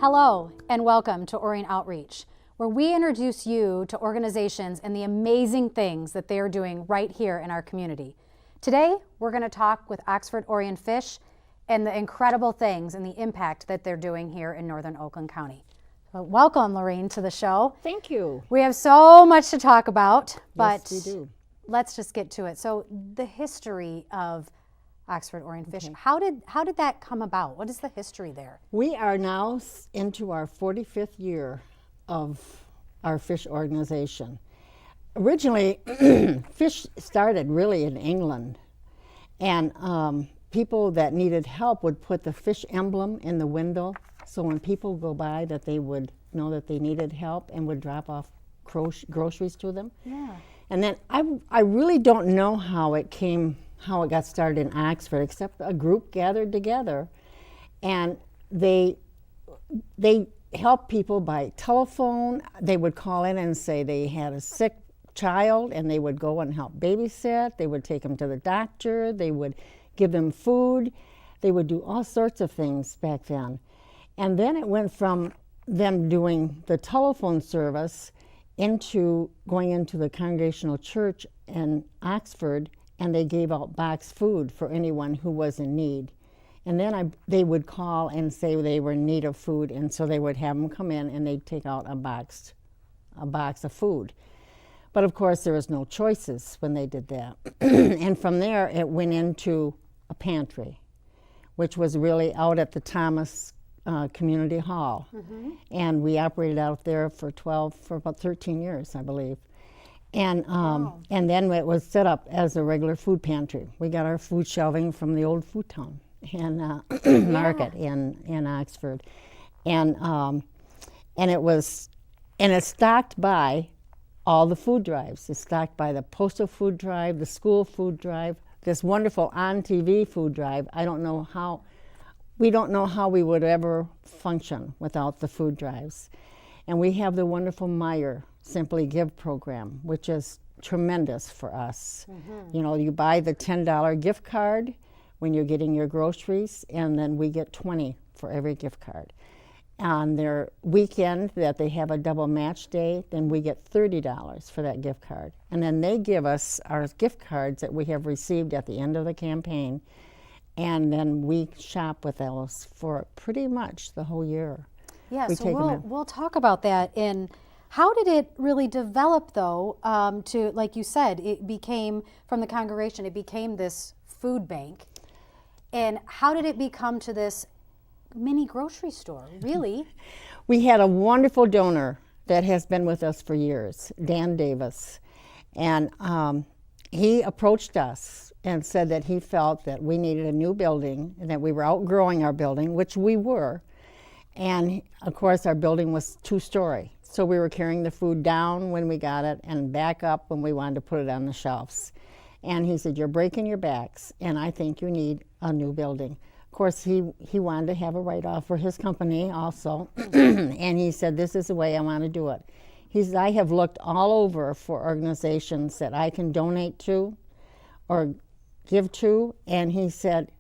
Hello and welcome to Orion Outreach, where we introduce you to organizations and the amazing things that they are doing right here in our community. Today, we're going to talk with Oxford Orion Fish and the incredible things and the impact that they're doing here in northern Oakland County. So welcome, Laurene, to the show. Thank you. We have so much to talk about, but yes, we do. Let's just get to it. So the history of Oxford Orion Fish, how did that come about? What is the history there? We are now into our 45th year of our fish organization. Originally, fish started really in England, and people that needed help would put the fish emblem in the window, so when people go by that they would know that they needed help and would drop off groceries to them. Yeah. And then I really don't know how it got started in Oxford, except a group gathered together, and they helped people by telephone. They would call in and say they had a sick child, and they would go and help babysit. They would take them to the doctor. They would give them food. They would do all sorts of things back then. And then it went from them doing the telephone service into going into the Congregational Church in Oxford, and they gave out box food for anyone who was in need. And then they would call and say they were in need of food, and so they would have them come in and they'd take out a box of food. But of course there was no choices when they did that. And from there it went into a pantry, which was really out at the Thomas Community Hall. Mm-hmm. And we operated out there for about 13 years, I believe. And Wow. And then it was set up as a regular food pantry. We got our food shelving from the old food town and market in Oxford, and it's stocked by all the food drives. It's stocked by the postal food drive, the school food drive, this wonderful ONTV food drive. We don't know how we would ever function without the food drives. And we have the wonderful Meyer Simply Give program, which is tremendous for us. Mm-hmm. You know, you buy the $10 gift card when you're getting your groceries, and then we get 20 for every gift card. On their weekend that they have a double match day, then we get $30 for that gift card. And then they give us our gift cards that we have received at the end of the campaign, and then we shop with those for pretty much the whole year. Yeah, so we'll talk about that. And how did it really develop, though, to, like you said, it became, from the congregation, it became this food bank. And how did it become to this mini grocery store, really? We had a wonderful donor that has been with us for years, Dan Davis. And he approached us and said that he felt that we needed a new building and that we were outgrowing our building, which we were. And of course our building was 2-story. So we were carrying the food down when we got it and back up when we wanted to put it on the shelves. And he said, "You're breaking your backs, and I think you need a new building." Of course, he wanted to have a write-off for his company also. And he said, "This is the way I want to do it." He said, "I have looked all over for organizations that I can donate to or give to," and he said,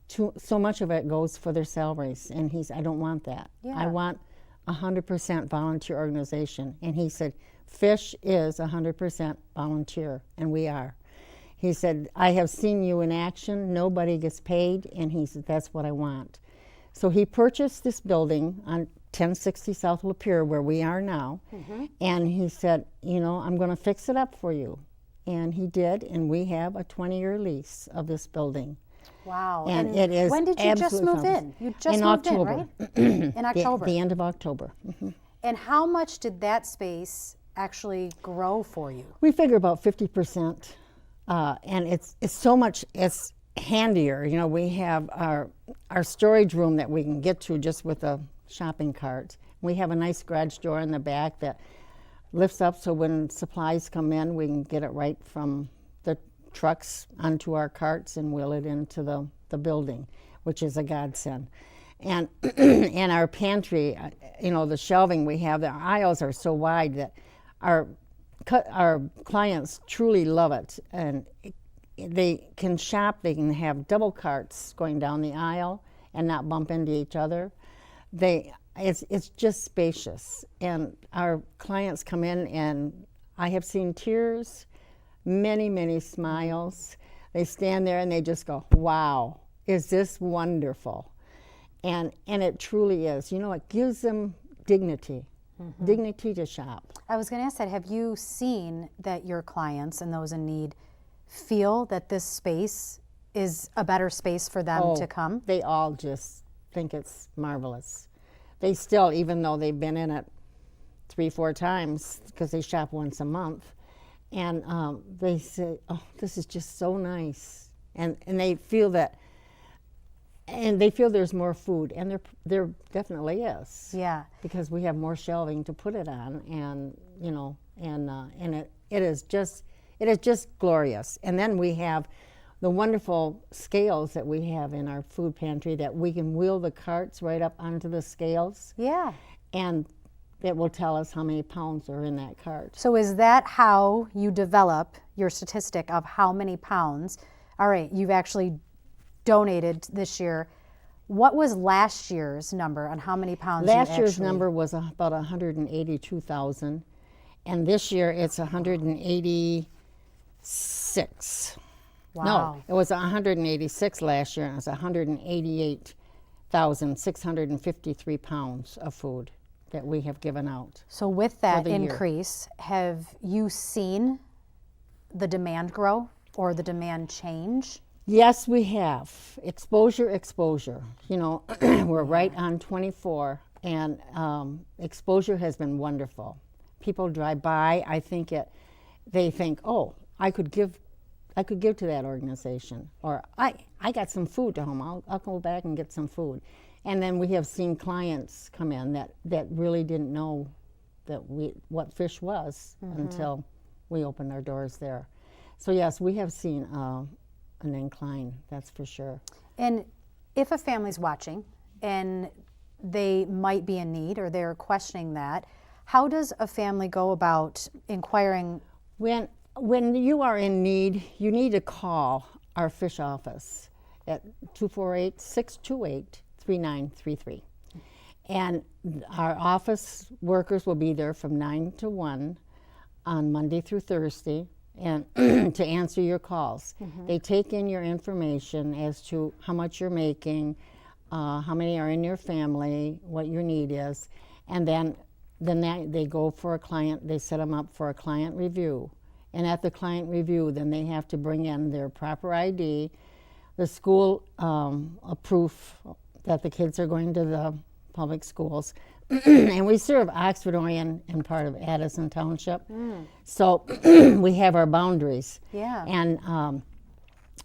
so much of it goes for their salaries. And he said, "I don't want that. Yeah. I want 100% volunteer organization." And he said, "Fish is 100% volunteer," and we are. He said, "I have seen you in action. Nobody gets paid," and he said, "That's what I want." So he purchased this building on 1060 South Lapeer, where we are now, mm-hmm. and he said, "You know, I'm going to fix it up for you." And he did, and we have a 20-year lease of this building. Wow. And it is. When did you just move in? You just moved October. In, right? In October. The end of October. Mm-hmm. And how much did that space actually grow for you? We figure about 50%. And it's so much, it's handier. You know, we have our storage room that we can get to just with a shopping cart. We have a nice garage door in the back that lifts up, so when supplies come in, we can get it right from the trucks onto our carts and wheel it into the building, which is a godsend. And and our pantry, you know, the shelving we have, the aisles are so wide that our clients truly love it, and they can shop. They can have double carts going down the aisle and not bump into each other. it's just spacious. And our clients come in, and I have seen tears, many, many smiles. They stand there and they just go, wow, is this wonderful? And it truly is. You know, it gives them dignity, dignity to shop. I was going to ask that, have you seen that your clients and those in need feel that this space is a better space for them to come? They all just think it's marvelous. They still, even though they've been in it 3-4 times, because they shop once a month, and they say, oh, this is just so nice. And they feel that, and they feel there's more food, and there definitely is. Yeah. Because we have more shelving to put it on, and you know, and it is just glorious. And then we have the wonderful scales that we have in our food pantry that we can wheel the carts right up onto the scales. Yeah. And it will tell us how many pounds are in that cart. So is that how you develop your statistic of how many pounds? All right, you've actually donated this year. What was last year's number on how many pounds? Last year's number was about 182,000, and this year it's 186. Wow. No, it was 186 last year, and it was 188,653 pounds of food that we have given out. So with that increase, have you seen the demand grow or the demand change? Yes, we have. Exposure. You know, we're right on 24, and exposure has been wonderful. People drive by, they think, oh, I could give to that organization, or I got some food to home. I'll go back and get some food. And then we have seen clients come in that really didn't know what fish was until we opened our doors there. So yes, we have seen an incline, that's for sure. And if a family's watching and they might be in need or they're questioning that, how does a family go about inquiring? When you are in need, you need to call our fish office at 248-628-3933. And our office workers will be there from 9 to 1 on Monday through Thursday, and to answer your calls. They take in your information as to how much you're making, how many are in your family, what your need is, and then they go for a client, they set them up for a client review. And at the client review, then they have to bring in their proper ID, the school a proof that the kids are going to the public schools. And we serve Oxford, Orion, and part of Addison Township. So we have our boundaries. Yeah.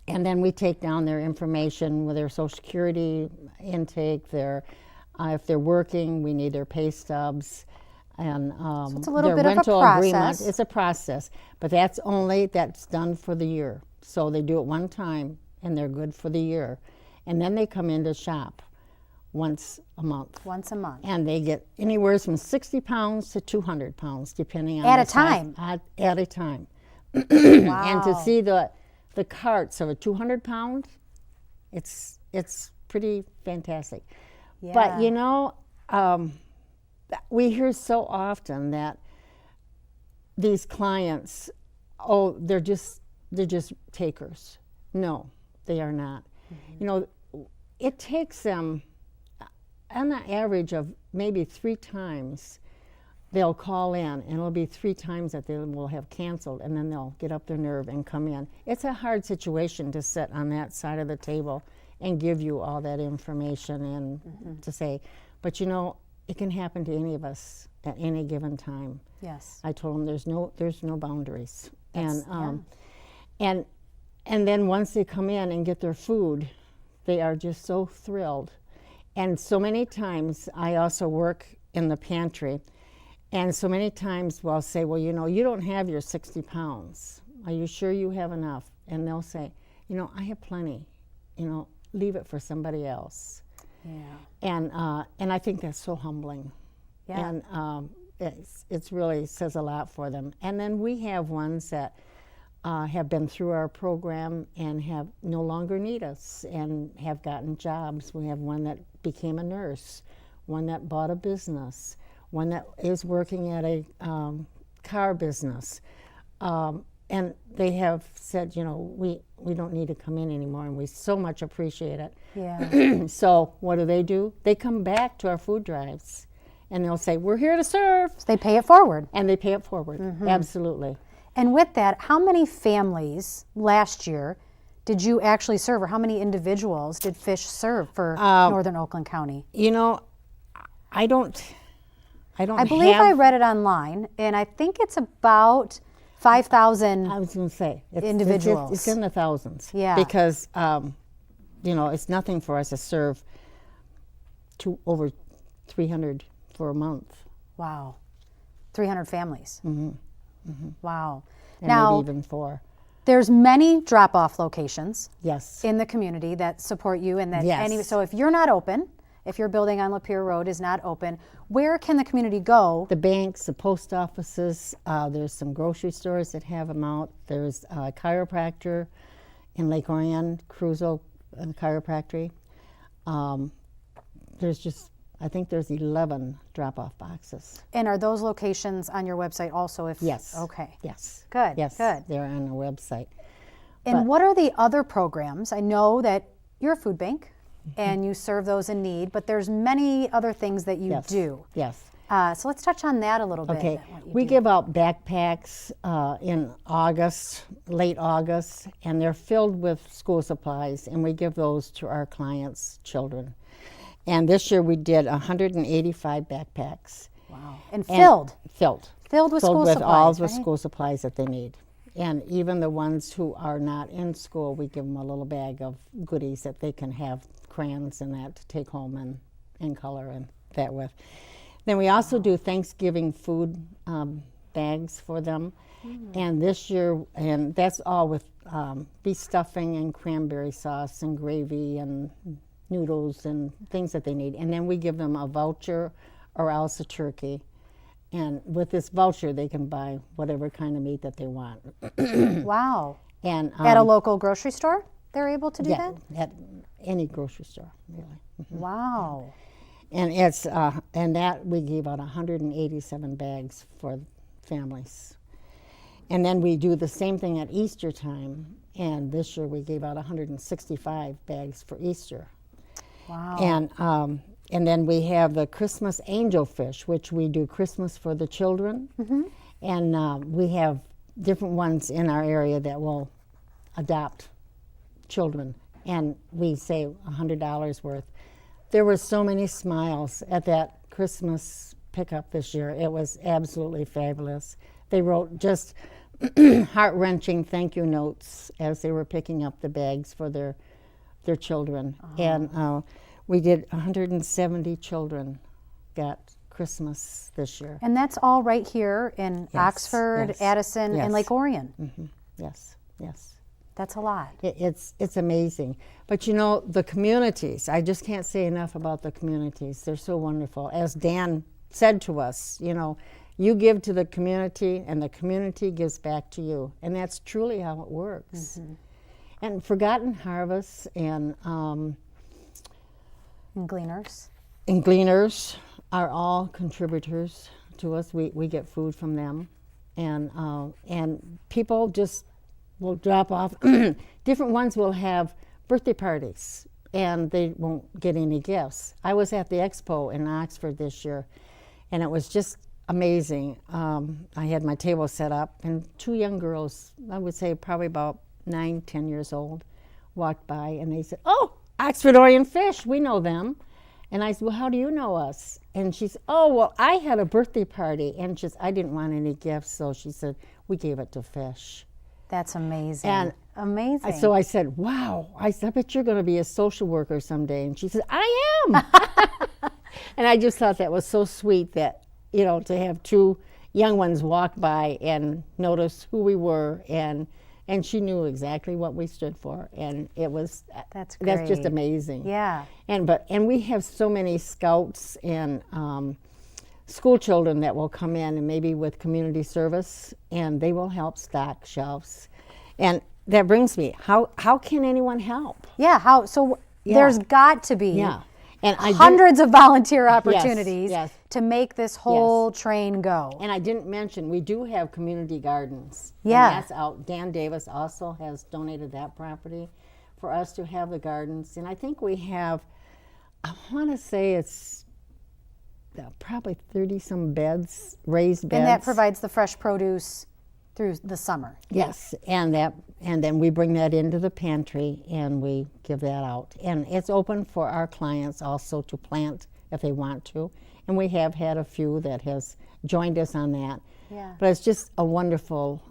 And then we take down their information with their Social Security intake, if they're working, we need their pay stubs. And so it's a little their bit rental of a process. agreement. It's a process, but that's done for the year. So they do it one time, and they're good for the year. And then they come in to shop once a month. Once a month. And they get anywhere from 60 pounds to 200 pounds, depending on At the a time? At a time. Wow. And to see the carts of a 200 pound, it's pretty fantastic. Yeah. But you know, we hear so often that these clients, they're just takers. No, they are not. You know, it takes them on the average of maybe 3 times they'll call in, and it'll be 3 times that they will have canceled, and then they'll get up their nerve and come in. It's a hard situation to sit on that side of the table and give you all that information and to say, but you know, it can happen to any of us at any given time. Yes. I told them there's no boundaries. And then once they come in and get their food, they are just so thrilled. And so many times, I also work in the pantry, and so many times I'll say, well, you know, you don't have your 60 pounds. Are you sure you have enough? And they'll say, you know, I have plenty. You know, leave it for somebody else. Yeah. And I think that's so humbling. Yeah. And it's really says a lot for them. And then we have ones that have been through our program and have no longer need us and have gotten jobs. We have one that became a nurse. one that bought a business, one that is working at a car business. And they have said, you know, we don't need to come in anymore, and we so much appreciate it. Yeah. So what do? They come back to our food drives, and they'll say, we're here to serve. So they pay it forward. And they pay it forward, absolutely. And with that, how many families last year did you actually serve, or how many individuals did Fish serve for Northern Oakland County? You know, I believe I read it online, and I think it's about 5,000 I was going to say, individuals. It's in the thousands. Yeah. Because, you know, it's nothing for us to serve over 300 for a month. Wow. 300 families. Wow. And Now, maybe even 4. there's many drop-off locations Yes. in the community that support you, and that Yes. so if you're not open, if your building on Lapeer Road is not open, where can the community go? The banks, the post offices, there's some grocery stores that have them out. There's a chiropractor in Lake Orion, Cruzo Chiropractic. I think there's 11 drop-off boxes. And are those locations on your website also? Yes. Okay. Yes. Good. Yes. Good. They're on the website. And what are the other programs? I know that you're a food bank and you serve those in need, but there's many other things that you do. Yes. So let's touch on that a little bit. Okay. what you We do. give out backpacks in August, late August, and they're filled with school supplies, and we give those to our clients' children. And this year we did 185 backpacks. Wow. And filled. Filled Filled with school with all supplies, the right? school supplies that they need. And even the ones who are not in school, we give them a little bag of goodies that they can have, crayons and that, to take home and color and that with. Then we also do Thanksgiving food bags for them. And this year, and that's all with beef stuffing and cranberry sauce and gravy and noodles and things that they need. And then we give them a voucher or else a turkey. And with this voucher, they can buy whatever kind of meat that they want. Wow. And At a local grocery store, they're able to do that? at any grocery store, really. Wow. And it's and that we gave out 187 bags for families. And then we do the same thing at Easter time. And this year we gave out 165 bags for Easter. Wow. And then we have the Christmas angel fish, which we do Christmas for the children. And we have different ones in our area that will adopt children. And we say $100 worth. There were so many smiles at that Christmas pickup this year. It was absolutely fabulous. They wrote just heart-wrenching thank you notes as they were picking up the bags for their children. And we did 170 children got Christmas this year. And that's all right here in Oxford, yes, Addison, yes. and Lake Orion. Yes, yes. That's a lot. It's amazing. But you know, the communities, I just can't say enough about the communities. They're so wonderful. As Dan said to us, you know, you give to the community and the community gives back to you. And that's truly how it works. And Forgotten Harvests and Gleaners. Gleaners are all contributors to us. We get food from them. And people just will drop off. Different ones will have birthday parties and they won't get any gifts. I was at the expo in Oxford this year and it was just amazing. I had my table set up and 2 young girls, I would say probably about 9, 10 years old, walked by and they said, "Oh, Oxford Orion Fish, we know them." And I said, "Well, how do you know us?" And she said, "Oh, well, I had a birthday party and I didn't want any gifts, so she said, we gave it to Fish." That's amazing. And amazing. So I said, "Wow," I said, "I bet you're going to be a social worker someday." And she said, "I am." And I just thought that was so sweet that, you know, to have 2 young ones walk by and notice who we were, and she knew exactly what we stood for, and it was That's great. That's just amazing. Yeah. And we have so many scouts and school children that will come in and maybe with community service, and they will help stock shelves. And that brings me, how can anyone help? Yeah. There's got to be. Yeah. And hundreds of volunteer opportunities yes. to make this whole train go. And I didn't mention, we do have community gardens. Yeah. And that's out. Dan Davis also has donated that property for us to have the gardens. And I think we have, I want to say it's probably 30-some beds, raised beds. And that provides the fresh produce through the summer. Yes, and then we bring that into the pantry and we give that out. And it's open for our clients also to plant if they want to. And we have had a few that has joined us on that. Yeah. But it's just a wonderful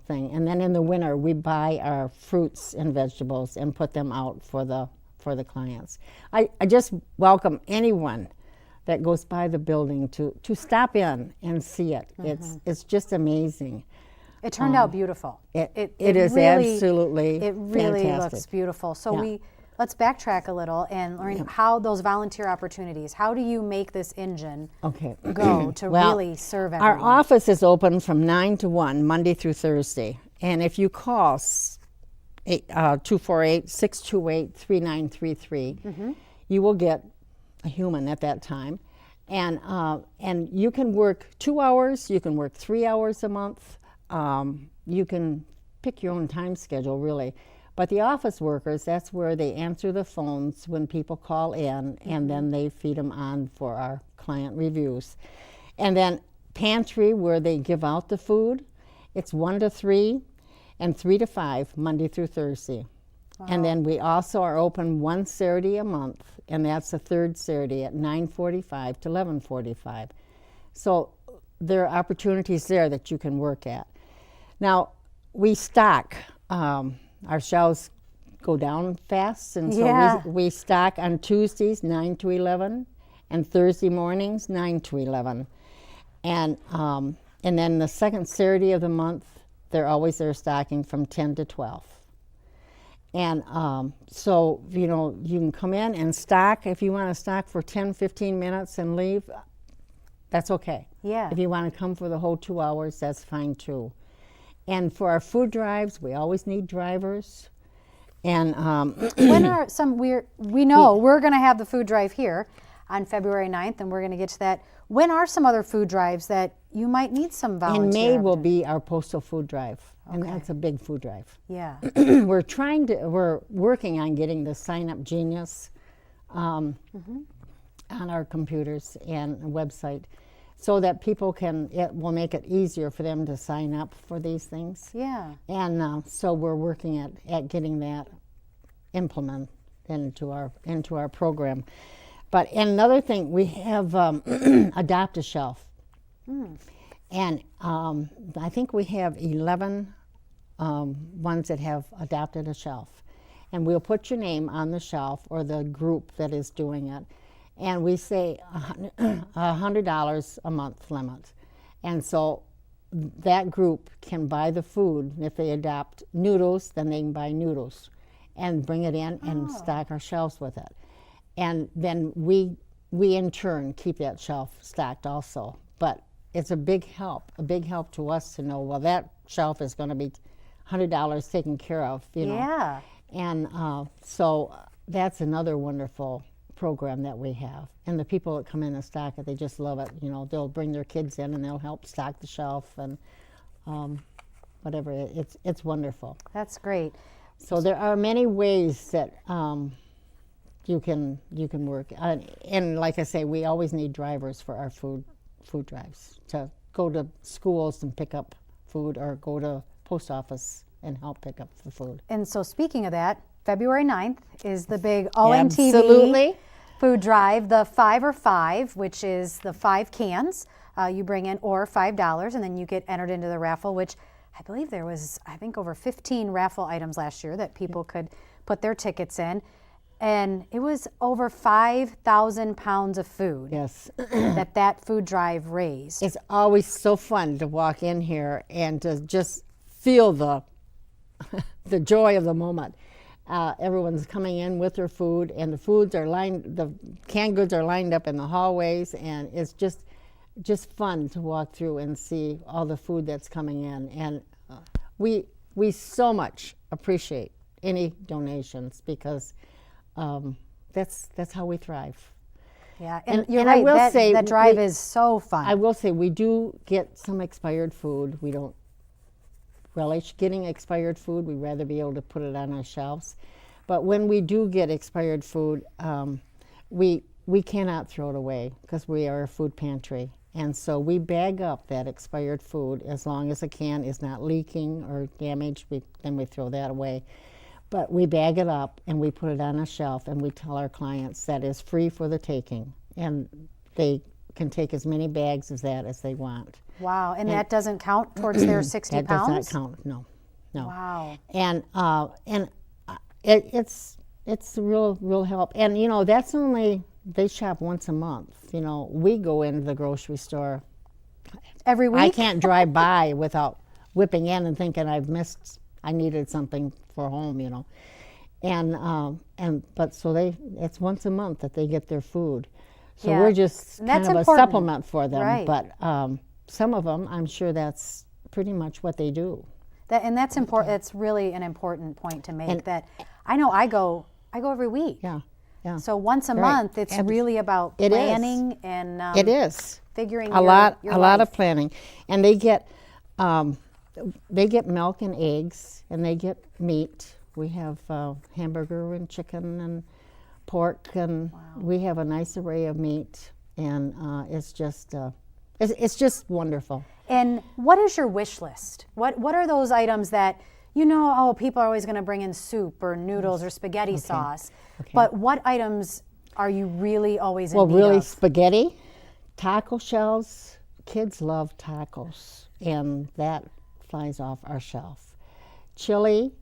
thing. And then in the winter, we buy our fruits and vegetables and put them out for the clients. I just welcome anyone that goes by the building to stop in and see it. It's just amazing. It turned out beautiful. It is really, absolutely It really fantastic. looks beautiful. So let's backtrack a little, and Laurene, how those volunteer opportunities, how do you make this engine go to really serve everyone? Our office is open from 9 to 1, Monday through Thursday. And if you call 248-628-3933, you will get a human at that time. And you can work 2 hours, you can work 3 hours a month. You can pick your own time schedule, really. But the office workers, that's where they answer the phones when people call in, and then they feed them on for our client reviews. And then pantry, where they give out the food, it's 1 to 3 and 3 to 5, Monday through Thursday. Wow. And then we also are open one Saturday a month, and that's the third Saturday at 9:45 to 11:45. So there are opportunities there that you can work at. Now, we stock. Our shelves go down fast, and so we stock on Tuesdays 9 to 11 and Thursday mornings 9 to 11. And then the second Saturday of the month, they're always there stocking from 10 to 12. And so, you can come in and stock. If you want to stock for 10, 15 minutes and leave, that's okay. Yeah. If you want to come for the whole 2 hours, that's fine too. And for our food drives, we always need drivers. And when are some we're going to have the food drive here on February 9th, and we're going to get to that. When are some other food drives that you might need some volunteers? In May will be our postal food drive, and that's a big food drive. Yeah. We're working on getting the Sign Up Genius on our computers and website, so that people it will make it easier for them to sign up for these things. Yeah. And so we're working at getting that implemented into our program. But another thing, we have Adopt a Shelf. And I think we have 11 ones that have adopted a shelf. And we'll put your name on the shelf, or the group that is doing it. And we say $100 a month limit. And so that group can buy the food. If they adopt noodles, then they can buy noodles and bring it in and stock our shelves with it. And then we in turn keep that shelf stocked also. But it's a big help to us to know, well, that shelf is going to be $100 taken care of, Yeah. And so that's another wonderful program that we have. And the people that come in and stock it, they just love it. They'll bring their kids in and they'll help stock the shelf and whatever. It's wonderful. That's great. So there are many ways that you can work. And like I say, we always need drivers for our food drives to go to schools and pick up food, or go to post office and help pick up the food. And so speaking of that, February 9th is the big ONTV Absolutely. Food Drive, the 5 or 5, which is the 5 cans you bring in, or $5, and then you get entered into the raffle, which I believe there was, over 15 raffle items last year that people could put their tickets in. And it was over 5,000 pounds of food. Yes. that food drive raised. It's always so fun to walk in here and to just feel the joy of the moment. Everyone's coming in with their food, and the canned goods are lined up in the hallways, and it's just fun to walk through and see all the food that's coming in. And we so much appreciate any donations, because that's how we thrive. Yeah, and you're right. I will say that drive is so fun. I will say we do get some expired food. We don't relish getting expired food. We'd rather be able to put it on our shelves. But when we do get expired food, we cannot throw it away because we are a food pantry. And so we bag up that expired food as long as a can is not leaking or damaged, then we throw that away. But we bag it up and we put it on a shelf and we tell our clients that is free for the taking. And they can take as many bags of that as they want. Wow, and that doesn't count towards their 60 that pounds? That does not count, no. Wow. And it's a real help. And, you know, that's only, they shop once a month. You know, we go into the grocery store. Every week? I can't drive by without whipping in and thinking I needed something for home, you know. But it's once a month that they get their food. So we're just kind of a supplement for them. Right. But some of them, I'm sure that's pretty much what they do. And that's important. It's really an important point to make. That I know I go every week. Yeah. Yeah. So once a month, it's really about planning and it is figuring a lot of planning, and they get milk and eggs, and they get meat. We have hamburger and chicken and pork, and we have a nice array of meat, and it's just wonderful. And what is your wish list? What are those items that people are always going to bring in soup or noodles or spaghetti sauce, but what items are you really always in need of? Well, really spaghetti, taco shells. Kids love tacos, and that flies off our shelf. Chili,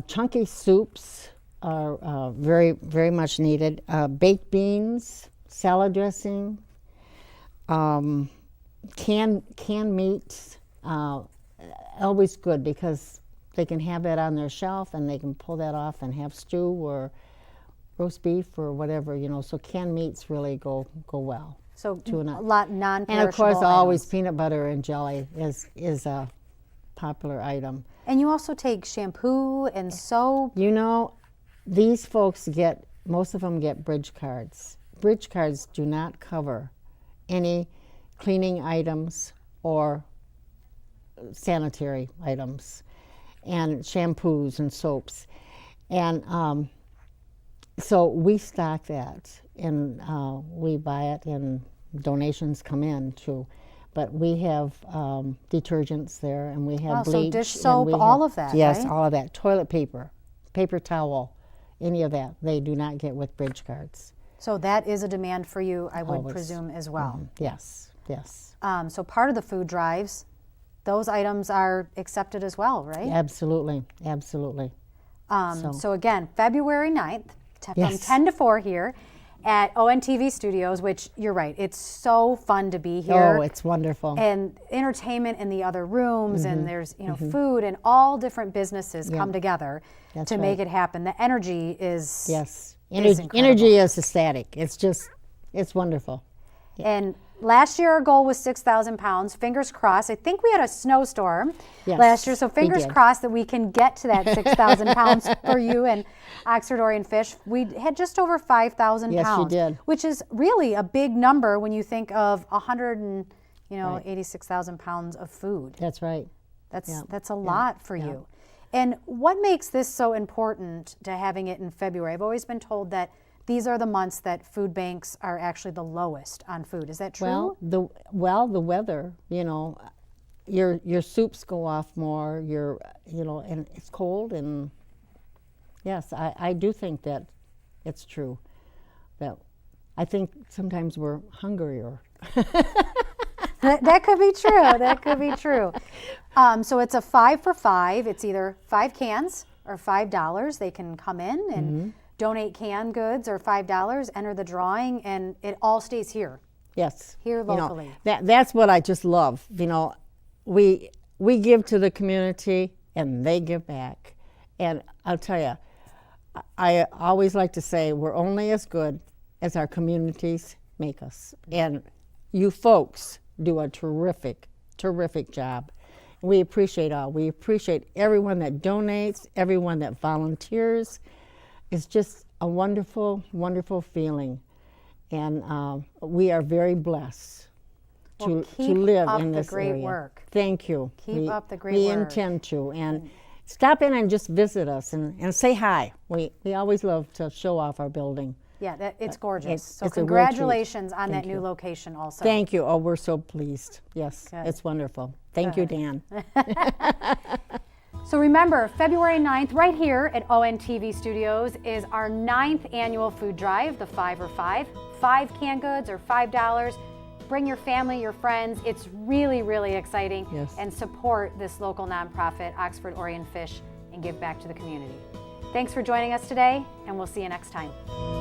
chunky soups are very, very much needed. Baked beans, salad dressing, canned meats, always good because they can have that on their shelf and they can pull that off and have stew or roast beef or whatever, so canned meats really go well. So a lot non-perishable And of course, always items. peanut butter and jelly is a popular item. And you also take shampoo and soap. These folks most of them get bridge cards. Bridge cards do not cover any cleaning items or sanitary items and shampoos and soaps. And so we stock that, and we buy it, and donations come in too. But we have detergents there, and we have bleach. So dish soap, all of that, yes, right? all of that. Toilet paper, paper towel, any of that, they do not get with bridge cards. So that is a demand for you, I would Always. presume, as well. Yes, yes. So part of the food drives, those items are accepted as well, right? Absolutely, absolutely. So again, February 9th, from Yes. 10 to 4 here at ONTV Studios, which you're right, it's so fun to be here. Oh, it's wonderful. And entertainment in the other rooms, and there's food, and all different businesses come together to make it happen. The energy is Energy is ecstatic. It's wonderful. And last year our goal was 6,000 pounds. Fingers crossed. I think we had a snowstorm Yes, last year, so we fingers did. crossed that we can get to that 6,000 pounds for you and Oxford Orion Fish. We had just over 5,000 Yes, you pounds, did. which is really a big number when you think of 86,000 pounds of food. That's right. That's a lot for you. And what makes this so important to having it in February? I've always been told that these are the months that food banks are actually the lowest on food. Is that true? The weather, your soups go off more, and it's cold, and yes, I do think that it's true. That I think sometimes we're hungrier. That could be true. That could be true. So it's a 5 for 5. It's either 5 cans or $5. They can come in and donate canned goods or $5, enter the drawing, and it all stays here. Yes. Here locally. That's what I just love. We give to the community and they give back. And I'll tell you, I always like to say we're only as good as our communities make us. And you folks do a terrific, terrific job. We appreciate all. We appreciate everyone that donates, everyone that volunteers. It's just a wonderful, wonderful feeling. we are very blessed Well, to keep live up in the this great area. work. Thank you. Keep up the great we work. intend to. And stop in and just visit us and say hi. We always love to show off our building. Yeah, it's gorgeous. So it's a real treat. congratulations on Thank that new you. location also. Thank you. Oh, we're so pleased. Yes, Good. it's wonderful. Thank you, Dan. So remember, February 9th, right here at ONTV Studios, is our 9th annual food drive, the 5 or 5. 5 canned goods or $5. Bring your family, your friends. It's really, really exciting. Yes. And support this local nonprofit, Oxford Orion Fish, and give back to the community. Thanks for joining us today, and we'll see you next time.